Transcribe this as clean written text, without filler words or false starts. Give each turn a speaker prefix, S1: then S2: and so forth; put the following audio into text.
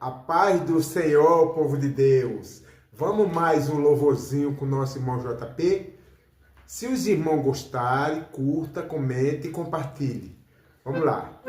S1: A paz do Senhor, povo de Deus. Vamos mais um louvorzinho com o nosso irmão JP? Se os irmãos gostarem, curta, comente e compartilhe. Vamos lá.